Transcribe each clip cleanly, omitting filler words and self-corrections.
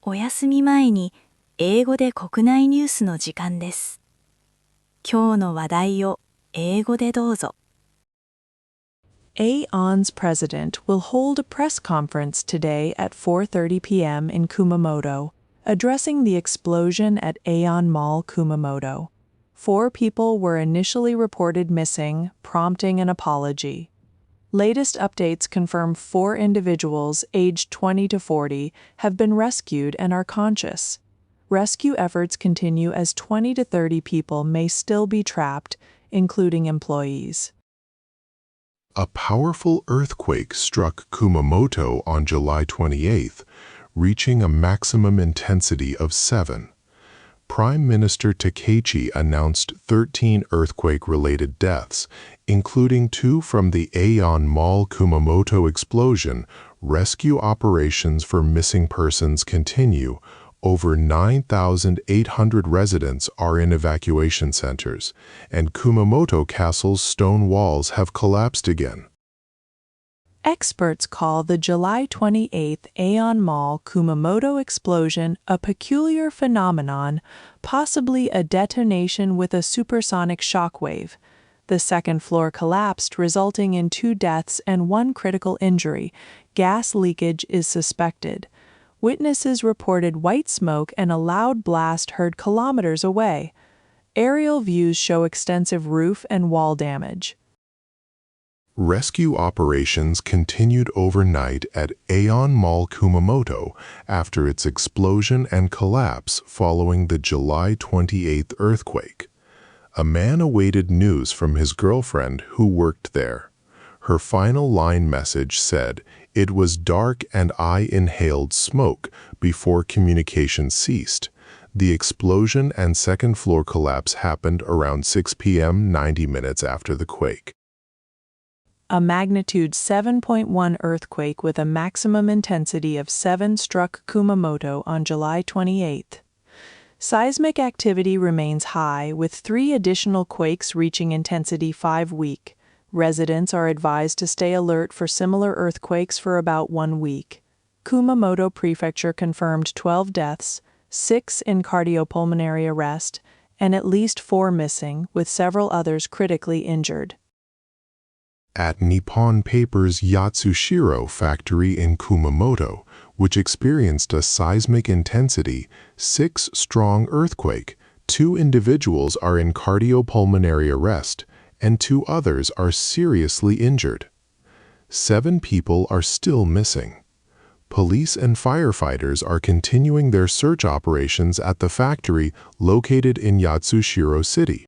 お休み前に英語で国内ニュースの時間です。今日の話題を英語でどうぞ。AON's president will hold a press conference today at 4:30 p.m. in Kumamoto, addressing the explosion at Aeon Mall, Kumamoto. 4 people were initially reported missing, prompting an apology. Latest updates confirm 4 individuals aged 20 to 40 have been rescued and are conscious. Rescue efforts continue as 20 to 30 people may still be trapped, including employees. A powerful earthquake struck Kumamoto on July 28th, reaching a maximum intensity of 7. Prime Minister Takechi announced 13 earthquake-related deaths, including 2 from the Aeon Mall Kumamoto explosion. Rescue operations for missing persons continue. Over 9,800 residents are in evacuation centers, and Kumamoto Castle's stone walls have collapsed again. Experts call the July 28th Aeon Mall Kumamoto explosion a peculiar phenomenon, possibly a detonation with a supersonic shockwave. The second floor collapsed, resulting in 2 deaths and 1 critical injury. Gas leakage is suspected. Witnesses reported white smoke and a loud blast heard kilometers away. Aerial views show extensive roof and wall damage. Rescue operations continued overnight at Aeon Mall Kumamoto after its explosion and collapse following the July 28th earthquake. A man awaited news from his girlfriend who worked there. Her final line message said, "It was dark and I inhaled smoke" before communication ceased. The explosion and second-floor collapse happened around 6 p.m. 90 minutes after the quake. A magnitude 7.1 earthquake with a maximum intensity of 7 struck Kumamoto on July 28th. Seismic activity remains high, with 3 additional quakes reaching intensity 5 week. Residents are advised to stay alert for similar earthquakes for about 1 week. Kumamoto Prefecture confirmed 12 deaths, 6 in cardiopulmonary arrest, and at least 4 missing, with several others critically injured. At Nippon Paper's Yatsushiro factory in Kumamoto, which experienced a seismic intensity 6 strong earthquake, 2 individuals are in cardiopulmonary arrest, and 2 others are seriously injured. 7 people are still missing. Police and firefighters are continuing their search operations at the factory located in Yatsushiro City.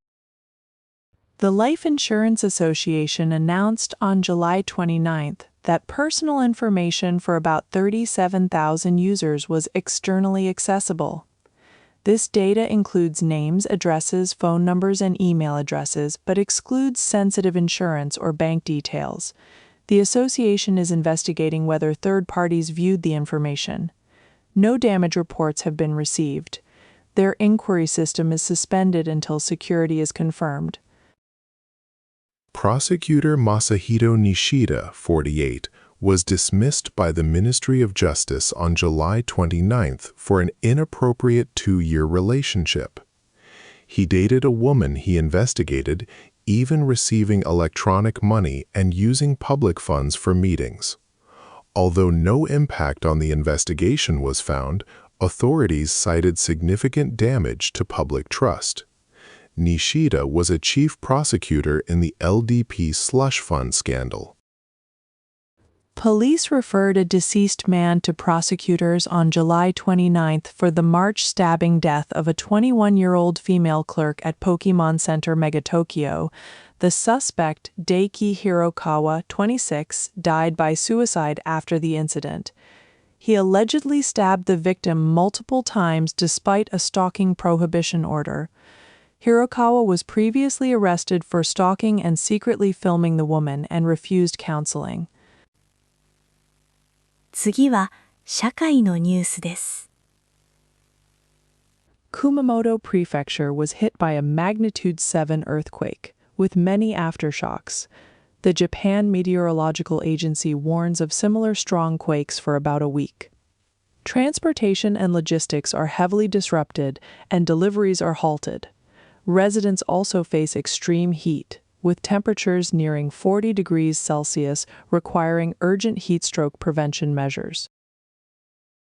The Life Insurance Association announced on July 29th that personal information for about 37,000 users was externally accessible. This data includes names, addresses, phone numbers, and email addresses, but excludes sensitive insurance or bank details. The association is investigating whether third parties viewed the information. No damage reports have been received. Their inquiry system is suspended until security is confirmed. Prosecutor Masahito Nishida, 48, was dismissed by the Ministry of Justice on July 29th for an inappropriate 2-year relationship. He dated a woman he investigated, even receiving electronic money and using public funds for meetings. Although no impact on the investigation was found, authorities cited significant damage to public trust. Nishida was a chief prosecutor in the LDP slush fund scandal. Police referred a deceased man to prosecutors on July 29th for the March stabbing death of a 21-year-old female clerk at Pokemon Center Megatokyo. The suspect, Daiki Hirokawa, 26, died by suicide after the incident. He allegedly stabbed the victim multiple times despite a stalking prohibition order. Hirokawa was previously arrested for stalking and secretly filming the woman and refused counseling. 次は社会のニュースです。Kumamoto Prefecture was hit by a magnitude 7 earthquake, with many aftershocks. The Japan Meteorological Agency warns of similar strong quakes for about a week. Transportation and logistics are heavily disrupted and deliveries are halted. Residents also face extreme heat, with temperatures nearing 40 degrees Celsius requiring urgent heat stroke prevention measures.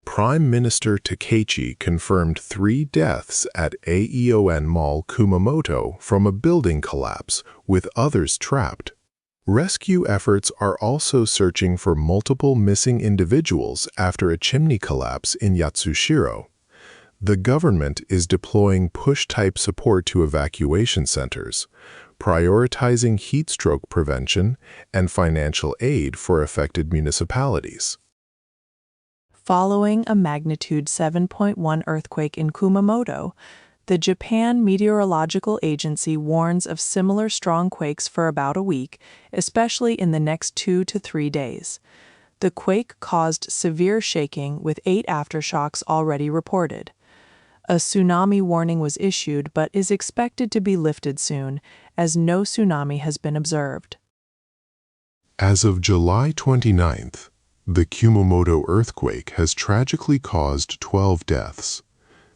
Prime Minister Takechi confirmed 3 deaths at Aeon Mall Kumamoto from a building collapse, with others trapped. Rescue efforts are also searching for multiple missing individuals after a chimney collapse in Yatsushiro. The government is deploying push-type support to evacuation centers, prioritizing heat stroke prevention and financial aid for affected municipalities. Following a magnitude 7.1 earthquake in Kumamoto, the Japan Meteorological Agency warns of similar strong quakes for about a week, especially in the next 2 to 3 days. The quake caused severe shaking, with 8 aftershocks already reported. A tsunami warning was issued but is expected to be lifted soon, as no tsunami has been observed. As of July 29th, the Kumamoto earthquake has tragically caused 12 deaths,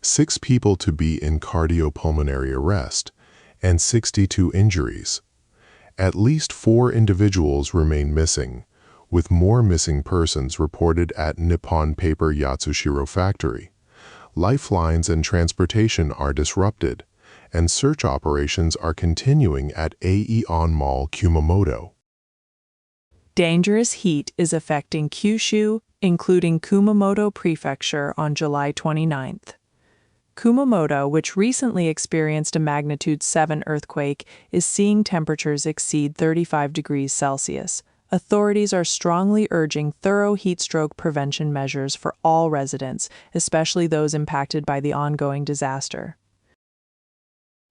6 people to be in cardiopulmonary arrest, and 62 injuries. At least 4 individuals remain missing, with more missing persons reported at Nippon Paper Yatsushiro factory. Lifelines and transportation are disrupted, and search operations are continuing at Aeon Mall Kumamoto. Dangerous heat is affecting Kyushu, including Kumamoto Prefecture, on July 29th. Kumamoto, which recently experienced a magnitude 7 earthquake, is seeing temperatures exceed 35 degrees Celsius. Authorities are strongly urging thorough heat stroke prevention measures for all residents, especially those impacted by the ongoing disaster.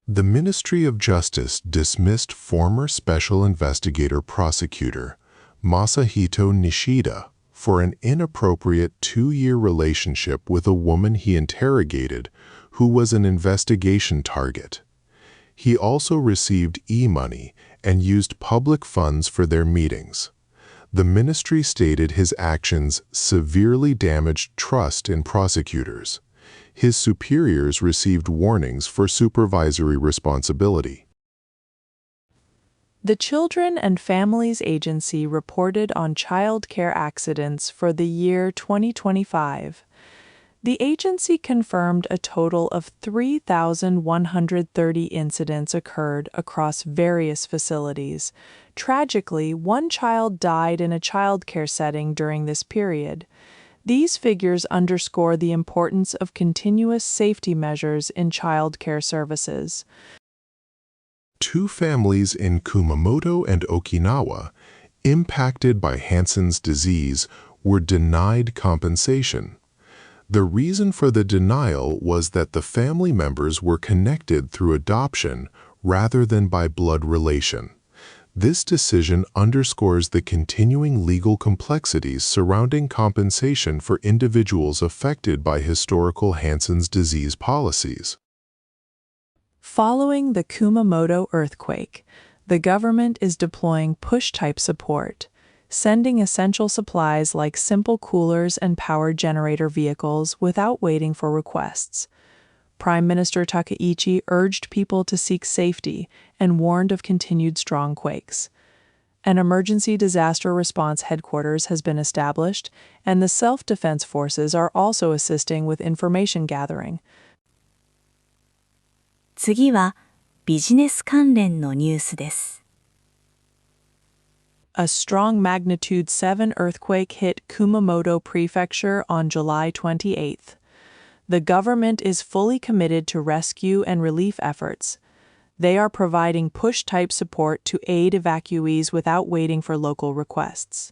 The Ministry of Justice dismissed former Special Investigator Prosecutor Masahito Nishida for an inappropriate 2-year relationship with a woman he interrogated who was an investigation target. He also received e-money and used public funds for their meetings. The ministry stated his actions severely damaged trust in prosecutors. His superiors received warnings for supervisory responsibility. The Children and Families Agency reported on child care accidents for the year 2025. The agency confirmed a total of 3,130 incidents occurred across various facilities. Tragically, 1 child died in a child care setting during this period. These figures underscore the importance of continuous safety measures in child care services. 2 families in Kumamoto and Okinawa, impacted by Hansen's disease, were denied compensation. The reason for the denial was that the family members were connected through adoption rather than by blood relation. This decision underscores the continuing legal complexities surrounding compensation for individuals affected by historical Hansen's disease policies. Following the Kumamoto earthquake, the government is deploying push-type support, sending essential supplies like simple coolers and power generator vehicles without waiting for requests. Prime Minister Takaichi urged people to seek safety and warned of continued strong quakes. An emergency disaster response headquarters has been established, and the self-defense forces are also assisting with information gathering. 次はビジネス関連のニュースです。A strong magnitude 7 earthquake hit Kumamoto Prefecture on July 28th. The government is fully committed to rescue and relief efforts. They are providing push-type support to aid evacuees without waiting for local requests.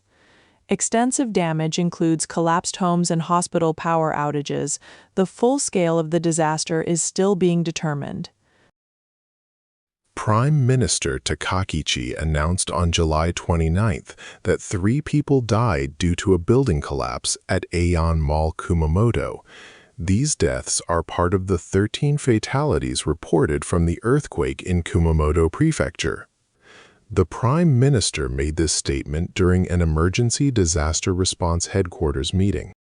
Extensive damage includes collapsed homes and hospital power outages. The full scale of the disaster is still being determined. Prime Minister Takaichi announced on July 29th that 3 people died due to a building collapse at Aeon Mall Kumamoto. These deaths are part of the 13 fatalities reported from the earthquake in Kumamoto Prefecture. The Prime Minister made this statement during an emergency disaster response headquarters meeting.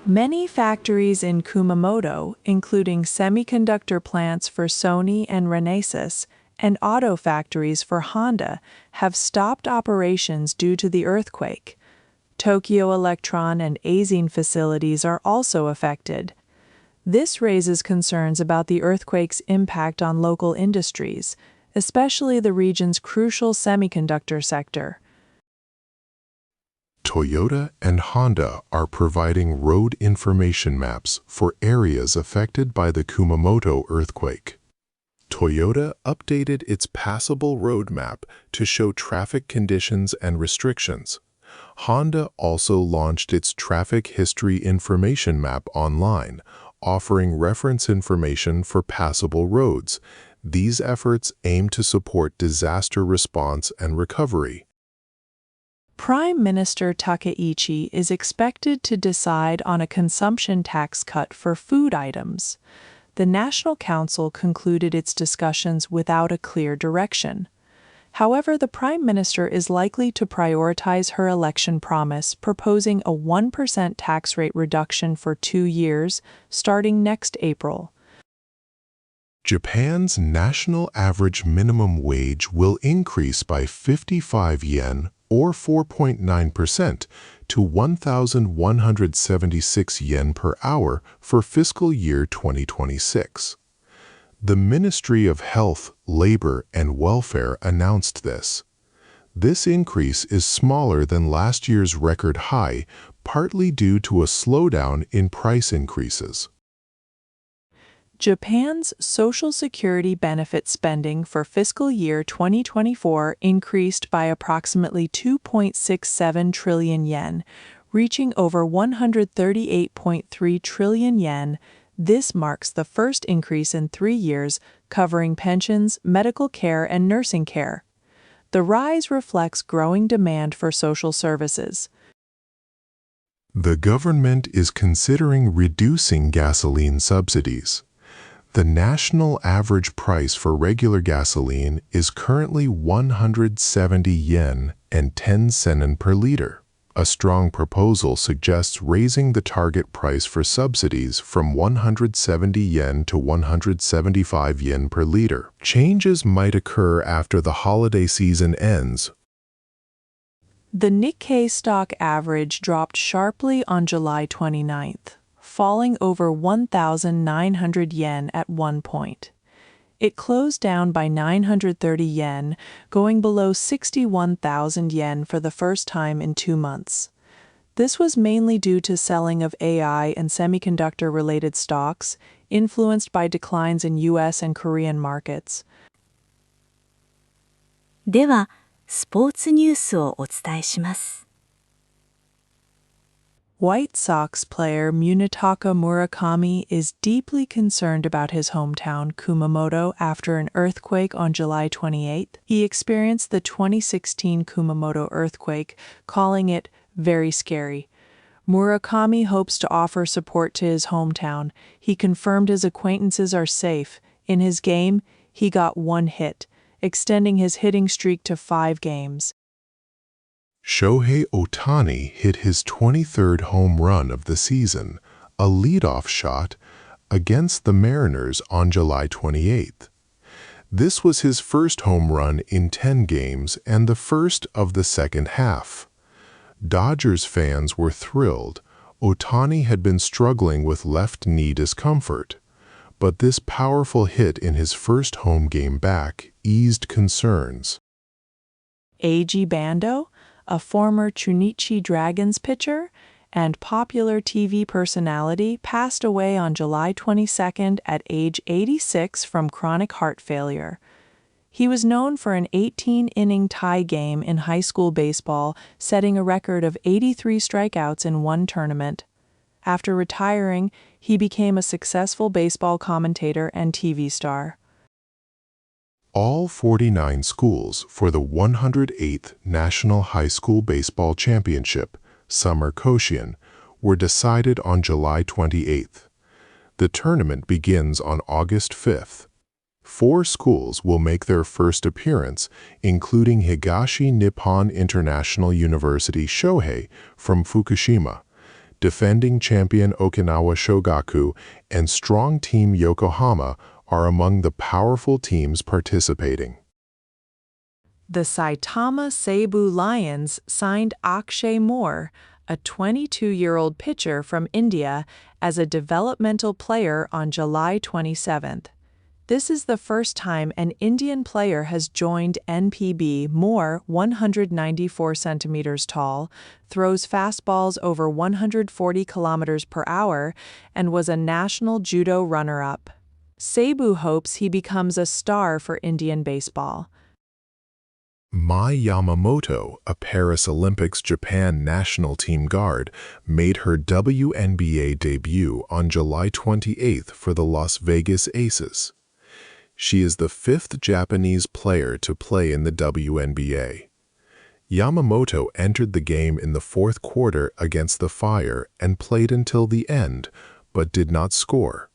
Many factories in Kumamoto, including semiconductor plants for Sony and Renesas, and auto factories for Honda, have stopped operations due to the earthquake. Tokyo Electron and Aisin facilities are also affected. This raises concerns about the earthquake's impact on local industries, especially the region's crucial semiconductor sector. Toyota and Honda are providing road information maps for areas affected by the Kumamoto earthquake. Toyota updated its passable road map to show traffic conditions and restrictions. Honda also launched its traffic history information map online, offering reference information for passable roads. These efforts aim to support disaster response and recovery. Prime Minister Takeichi is expected to decide on a consumption tax cut for food items. The National Council concluded its discussions without a clear direction. However, the Prime Minister is likely to prioritize her election promise, proposing a 1% tax rate reduction for 2 years, starting next April. Japan's national average minimum wage will increase by 55 yen or 4.9% to 1,176 yen per hour for fiscal year 2026. The Ministry of Health, Labor, and Welfare announced this. This increase is smaller than last year's record high, partly due to a slowdown in price increases. Japan's Social Security benefit spending for fiscal year 2024 increased by approximately 2.67 trillion yen, reaching over 138.3 trillion yen. This marks the first increase in 3 years, covering pensions, medical care, and nursing care. The rise reflects growing demand for social services. The government is considering reducing gasoline subsidies. The national average price for regular gasoline is currently 170 yen and 10 sen per liter. A strong proposal suggests raising the target price for subsidies from 170 yen to 175 yen per liter. Changes might occur after the holiday season ends. The Nikkei stock average dropped sharply on July 29th, falling over 1,900 yen at one point. It closed down by 930 yen, going below 61,000 yen for the first time in 2 months. This was mainly due to selling of AI and semiconductor-related stocks, influenced by declines in US and Korean markets. では、スポーツニュースをお伝えします。White Sox player Munetaka Murakami is deeply concerned about his hometown, Kumamoto, after an earthquake on July 28th. He experienced the 2016 Kumamoto earthquake, calling it very scary. Murakami hopes to offer support to his hometown. He confirmed his acquaintances are safe. In his game, he got 1 hit, extending his hitting streak to 5 games. Shohei Ohtani hit his 23rd home run of the season, a leadoff shot, against the Mariners on July 28th. This was his first home run in 10 games and the first of the second half. Dodgers fans were thrilled. Ohtani had been struggling with left knee discomfort, but this powerful hit in his first home game back eased concerns. Eiji Bando, a former Chunichi Dragons pitcher and popular TV personality, passed away on July 22nd at age 86 from chronic heart failure. He was known for an 18-inning tie game in high school baseball, setting a record of 83 strikeouts in one tournament. After retiring, he became a successful baseball commentator and TV star. All 49 schools for the 108th National High School Baseball Championship, Summer Koshien, were decided on July 28th. The tournament begins on August 5th. 4 schools will make their first appearance, including Higashi Nippon International University Shohei from Fukushima, defending champion Okinawa Shogaku, and strong team Yokohama are among the powerful teams participating. The Saitama Seibu Lions signed Akshay Moore, a 22-year-old pitcher from India, as a developmental player on July 27th. This is the first time an Indian player has joined NPB. Moore, 194 centimeters tall, throws fastballs over 140 kilometers per hour, and was a national judo runner-up. Seibu hopes he becomes a star for Indian baseball. Mai Yamamoto, a Paris Olympics Japan national team guard, made her WNBA debut on July 28th for the Las Vegas Aces. She is the fifth Japanese player to play in the WNBA. Yamamoto entered the game in the fourth quarter against the Fire and played until the end, but did not score.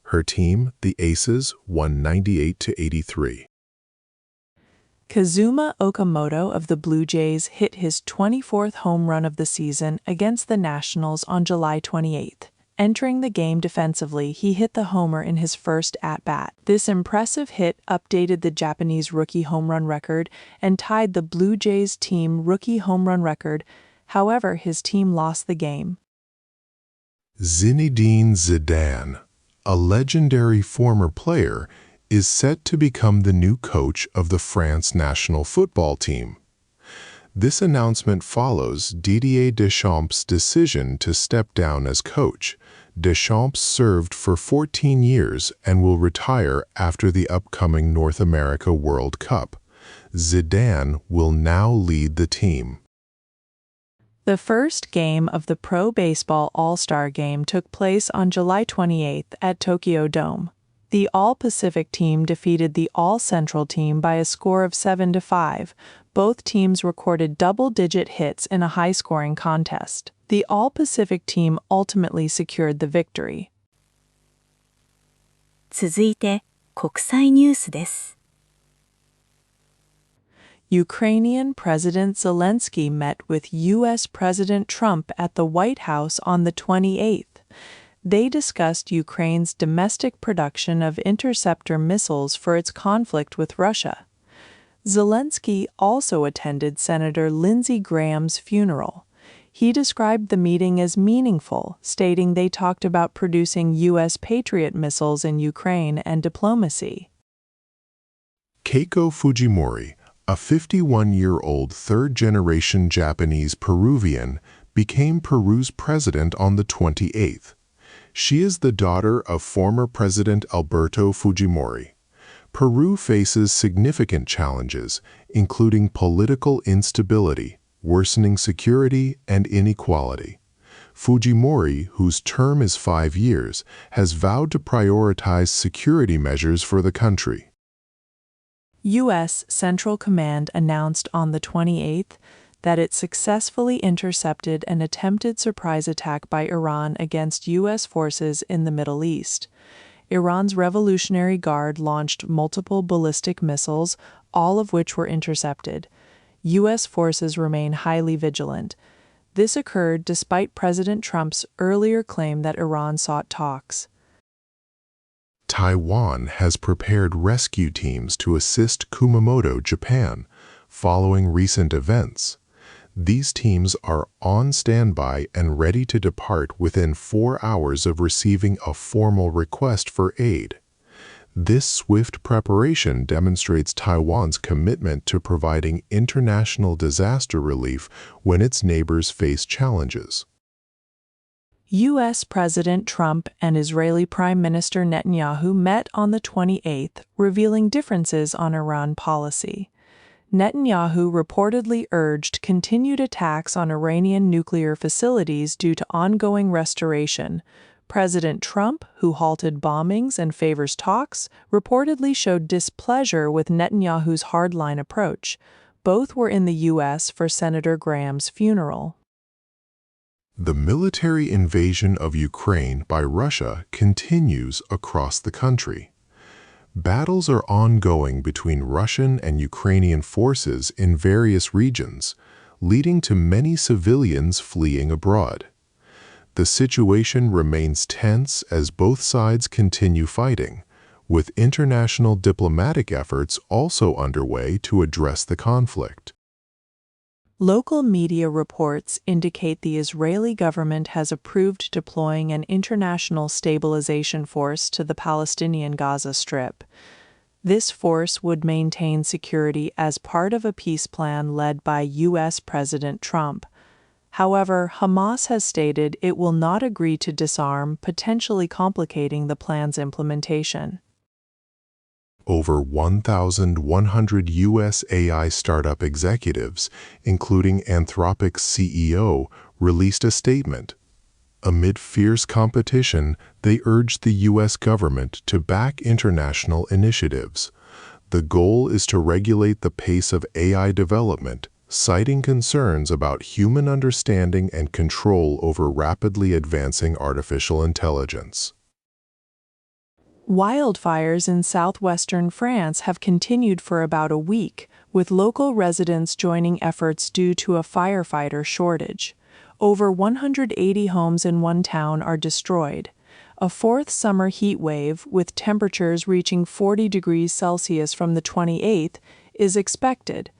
Her team, the Aces, won 98-83. Kazuma Okamoto of the Blue Jays hit his 24th home run of the season against the Nationals on July 28th. Entering the game defensively, he hit the homer in his first at-bat. This impressive hit updated the Japanese rookie home run record and tied the Blue Jays team rookie home run record. However, his team lost the game. Zinedine Zidane, a legendary former player, is set to become the new coach of the France national football team. This announcement follows Didier Deschamps' decision to step down as coach. Deschamps served for 14 years and will retire after the upcoming North America World Cup. Zidane will now lead the team. The first game of the Pro Baseball All-Star Game took place on July 28th at Tokyo Dome. The All-Pacific team defeated the All-Central team by a score of 7-5. Both teams recorded double-digit hits in a high-scoring contest. The All-Pacific team ultimately secured the victory. 続いて、国際ニュースです。Ukrainian President Zelensky met with U.S. President Trump at the White House on the 28th. They discussed Ukraine's domestic production of interceptor missiles for its conflict with Russia. Zelensky also attended Senator Lindsey Graham's funeral. He described the meeting as meaningful, stating they talked about producing U.S. Patriot missiles in Ukraine and diplomacy. Keiko Fujimori, a 51-year-old third-generation Japanese Peruvian, became Peru's president on the 28th. She is the daughter of former President Alberto Fujimori. Peru faces significant challenges, including political instability, worsening security, and inequality. Fujimori, whose term is 5 years, has vowed to prioritize security measures for the country. U.S. Central Command announced on the 28th that it successfully intercepted an attempted surprise attack by Iran against U.S. forces in the Middle East. Iran's Revolutionary Guard launched multiple ballistic missiles, all of which were intercepted. U.S. forces remain highly vigilant. This occurred despite President Trump's earlier claim that Iran sought talks. Taiwan has prepared rescue teams to assist Kumamoto, Japan, following recent events. These teams are on standby and ready to depart within 4 hours of receiving a formal request for aid. This swift preparation demonstrates Taiwan's commitment to providing international disaster relief when its neighbors face challenges. U.S. President Trump and Israeli Prime Minister Netanyahu met on the 28th, revealing differences on Iran policy. Netanyahu reportedly urged continued attacks on Iranian nuclear facilities due to ongoing restoration. President Trump, who halted bombings and favors talks, reportedly showed displeasure with Netanyahu's hardline approach. Both were in the U.S. for Senator Graham's funeral. The military invasion of Ukraine by Russia continues across the country. Battles are ongoing between Russian and Ukrainian forces in various regions, leading to many civilians fleeing abroad. the situation remains tense as both sides continue fighting, with international diplomatic efforts also underway to address the conflict. Local media reports indicate the Israeli government has approved deploying an international stabilization force to the Palestinian Gaza Strip. This force would maintain security as part of a peace plan led by U.S. President Trump. However, Hamas has stated it will not agree to disarm, potentially complicating the plan's implementation. Over 1,100 U.S. AI startup executives, including Anthropic's CEO, released a statement. Amid fierce competition, they urged the U.S. government to back international initiatives. The goal is to regulate the pace of AI development, citing concerns about human understanding and control over rapidly advancing artificial intelligence. Wildfires in southwestern France have continued for about a week, with local residents joining efforts due to a firefighter shortage. Over 180 homes in one town are destroyed. A fourth summer heat wave, with temperatures reaching 40 degrees Celsius from the 28th, is expected.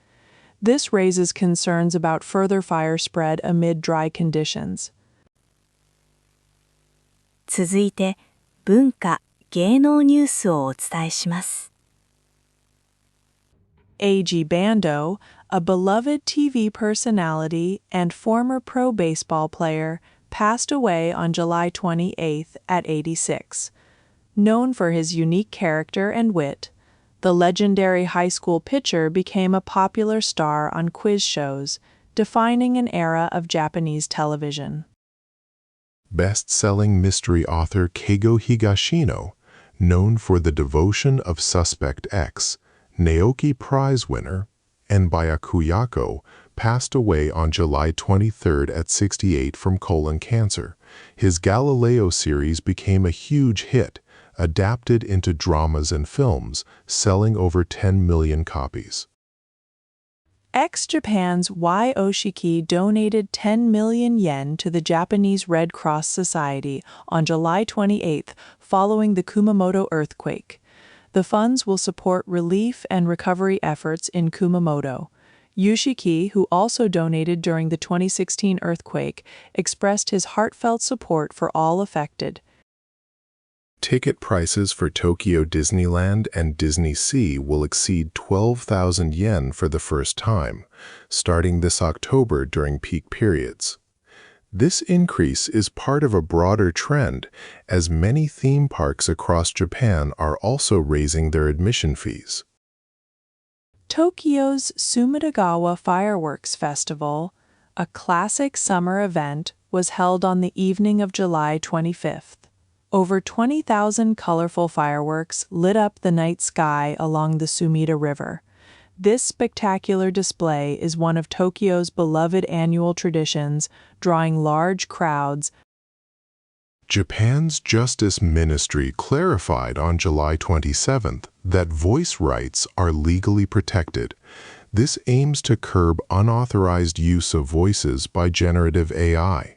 This raises concerns about further fire spread amid dry conditions. 続いて、文化・芸能ニュースをお伝えします。A.G. Bando, a beloved TV personality and former pro baseball player, passed away on July 28th at 86. Known for his unique character and wit, the legendary high school pitcher became a popular star on quiz shows, defining an era of Japanese television. Best-selling mystery author Keigo Higashino, known for The Devotion of Suspect X, Naoki Prize winner, and Byakuya, passed away on July 23rd at 68 from colon cancer. His Galileo series became a huge hit, adapted into dramas and films, selling over 10 million copies. Japan's Yoshiki donated 10 million yen to the Japanese Red Cross Society on July 28th following the Kumamoto earthquake. The funds will support relief and recovery efforts in Kumamoto. Yoshiki, who also donated during the 2016 earthquake, expressed his heartfelt support for all affected. Ticket prices for Tokyo Disneyland and Disney Sea will exceed 12,000 yen for the first time, starting this October during peak periods. This increase is part of a broader trend, as many theme parks across Japan are also raising their admission fees. Tokyo's Sumidagawa Fireworks Festival, a classic summer event, was held on the evening of July 25th. Over 20,000 colorful fireworks lit up the night sky along the Sumida River. This spectacular display is one of Tokyo's beloved annual traditions, drawing large crowds. Japan's Justice Ministry clarified on July 27th that voice rights are legally protected. This aims to curb unauthorized use of voices by generative AI.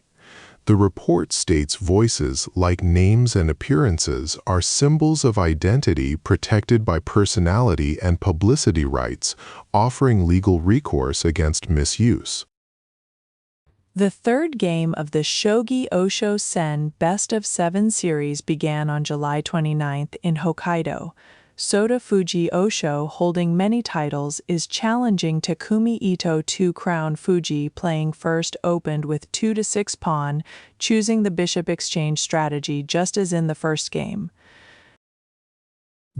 The report states voices, like names and appearances, are symbols of identity protected by personality and publicity rights, offering legal recourse against misuse. The third game of the Shogi Osho Sen Best of 7 series began on July 29th in Hokkaido. Sota Fuji Osho, holding many titles, is challenging Takumi Ito. 2 Crown Fuji, playing first, opened with 2-6 pawn, choosing the bishop exchange strategy just as in the first game.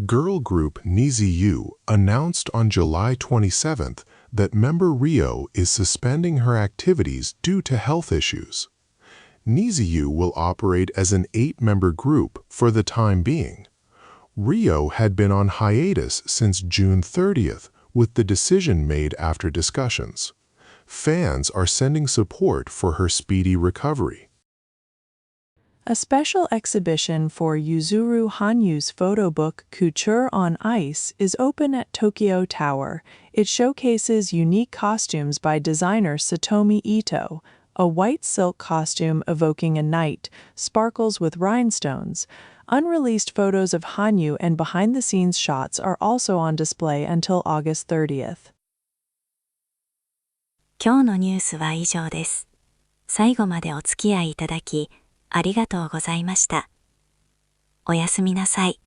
Girl group Niziyu announced on July 27th that member Rio is suspending her activities due to health issues. Niziyu will operate as an 8-member group for the time being. Rio had been on hiatus since June 30th, with the decision made after discussions. Fans are sending support for her speedy recovery. A special exhibition for Yuzuru Hanyu's photo book Couture on Ice is open at Tokyo Tower. It showcases unique costumes by designer Satomi Ito, a white silk costume evoking a knight, sparkles with rhinestones. Unreleased photos of Hanyu and behind-the-scenes shots are also on display until August 30th. 今日のニュースは以上です。最後までお付き合いいただき、ありがとうございました。おやすみなさい。